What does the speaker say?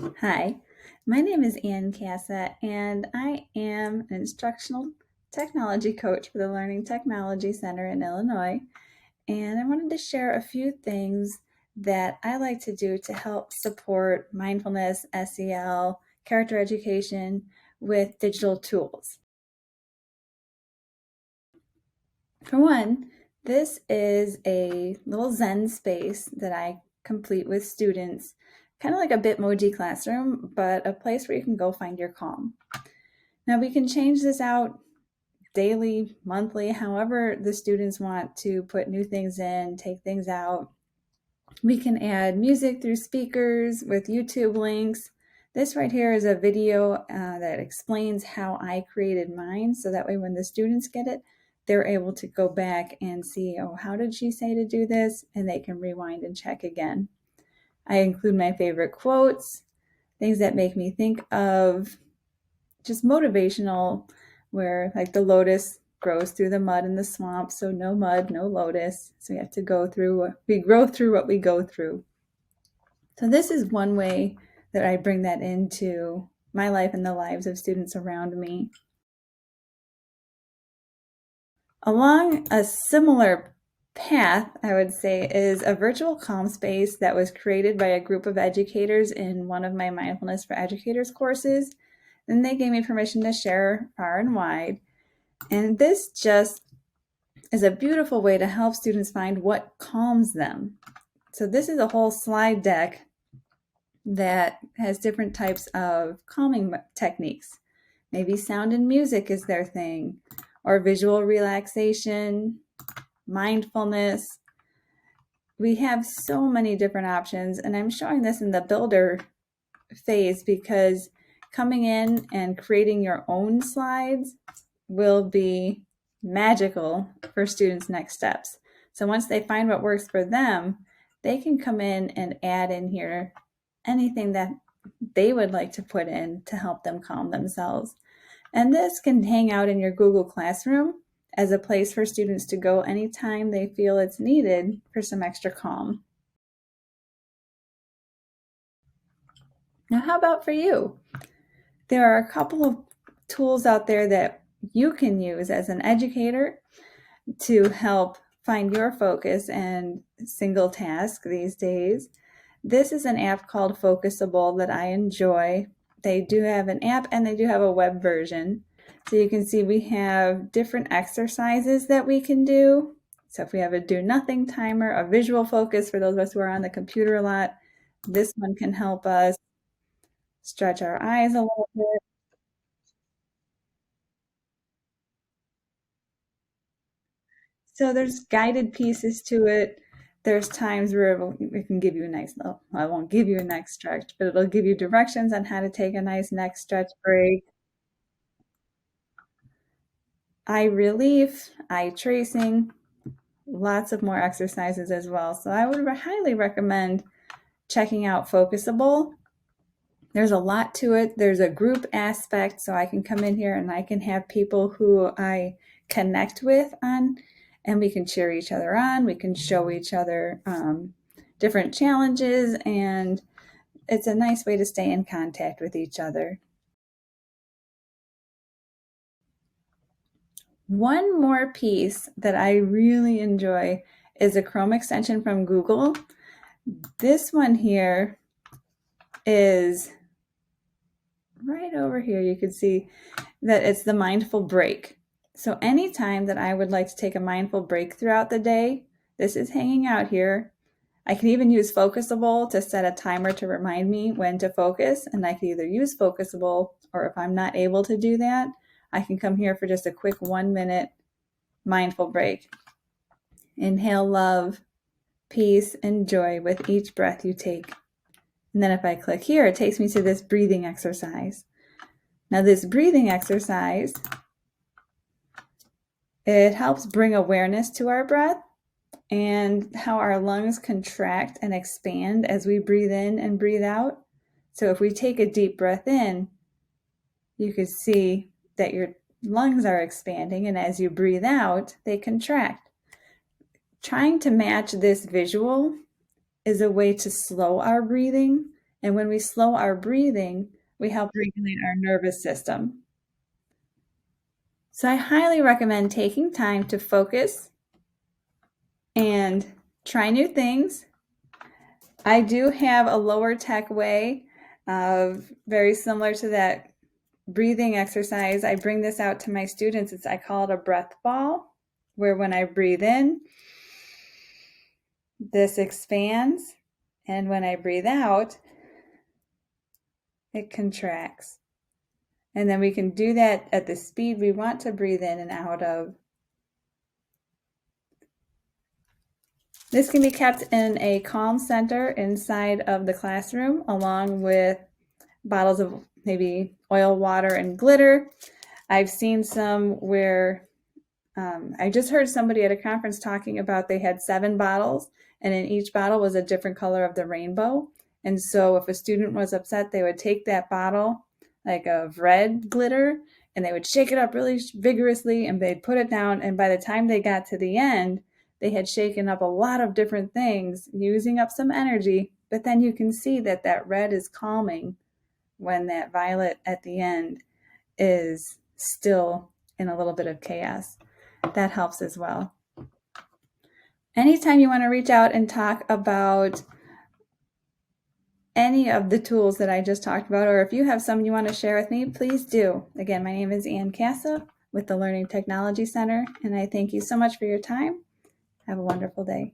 Hi, my name is Anne Kasa, and I am an instructional technology coach for the Learning Technology Center in Illinois. And I wanted to share a few things that I like to do to help support mindfulness, SEL, character education with digital tools. For one, this is a little Zen space that I complete with students, kind of like a Bitmoji classroom, but a place where you can go find your calm. Now we can change this out daily, monthly, however the students want to put new things in, take things out. We can add music through speakers with YouTube links. This right here is a video that explains how I created mine, so that way when the students get it, they're able to go back and see, oh, how did she say to do this? And they can rewind and check again. I include my favorite quotes, things that make me think of just motivational, where like the lotus grows through the mud in the swamp, so no mud, no lotus. So we have to grow through what we go through. So this is one way that I bring that into my life and the lives of students around me. Along a similar path, I would say, is a virtual calm space that was created by a group of educators in one of my Mindfulness for Educators courses. And they gave me permission to share far and wide. And this just is a beautiful way to help students find what calms them. So this is a whole slide deck that has different types of calming techniques. Maybe sound and music is their thing, or visual relaxation, mindfulness. We have so many different options, and I'm showing this in the builder phase because coming in and creating your own slides will be magical for students' next steps. So once they find what works for them, they can come in and add in here anything that they would like to put in to help them calm themselves. And this can hang out in your Google Classroom as a place for students to go anytime they feel it's needed for some extra calm. Now, how about for you? There are a couple of tools out there that you can use as an educator to help find your focus and single task these days. This is an app called Focusable that I enjoy. They do have an app and they do have a web version. So you can see we have different exercises that we can do. So if we have a do nothing timer, a visual focus for those of us who are on the computer a lot, this one can help us stretch our eyes a little bit. So there's guided pieces to it. There's times where it can give you a nice, well, I won't give you a neck stretch, but it'll give you directions on how to take a nice neck stretch break. Eye relief, eye tracing, lots of more exercises as well. So I would highly recommend checking out Focusable. There's a lot to it. There's a group aspect, so I can come in here and I can have people who I connect with on, and we can cheer each other on. We can show each other different challenges, and it's a nice way to stay in contact with each other. One more piece that I really enjoy is a Chrome extension from Google. This one here is right over here. You can see that it's the mindful break. So anytime that I would like to take a mindful break throughout the day, this is hanging out here. I can even use Focusable to set a timer to remind me when to focus, and I can either use Focusable, or if I'm not able to do that, I can come here for just a quick 1-minute mindful break. Inhale love, peace, and joy with each breath you take. And then if I click here, it takes me to this breathing exercise. Now this breathing exercise, it helps bring awareness to our breath and how our lungs contract and expand as we breathe in and breathe out. So if we take a deep breath in, you can see that your lungs are expanding, and as you breathe out, they contract. Trying to match this visual is a way to slow our breathing And when we slow our breathing, we help regulate our nervous system. So I highly recommend taking time to focus and try new things. I do have a lower tech way of very similar to that breathing exercise. I bring this out to my students. I call it a breath ball, where when I breathe in, this expands, and when I breathe out, it contracts. And then we can do that at the speed we want to breathe in and out of. This can be kept in a calm center inside of the classroom, along with bottles of maybe oil, water, and glitter. I've seen some where I just heard somebody at a conference talking about they had 7 bottles, and in each bottle was a different color of the rainbow. And so if a student was upset, they would take that bottle, like of red glitter, and they would shake it up really vigorously, and they'd put it down. And by the time they got to the end, they had shaken up a lot of different things, using up some energy. But then you can see that that red is calming when that violet at the end is still in a little bit of chaos. That helps as well. Anytime you want to reach out and talk about any of the tools that I just talked about, or if you have some you want to share with me, please do. Again, my name is Anne Kasa with the Learning Technology Center, and I thank you so much for your time. Have a wonderful day.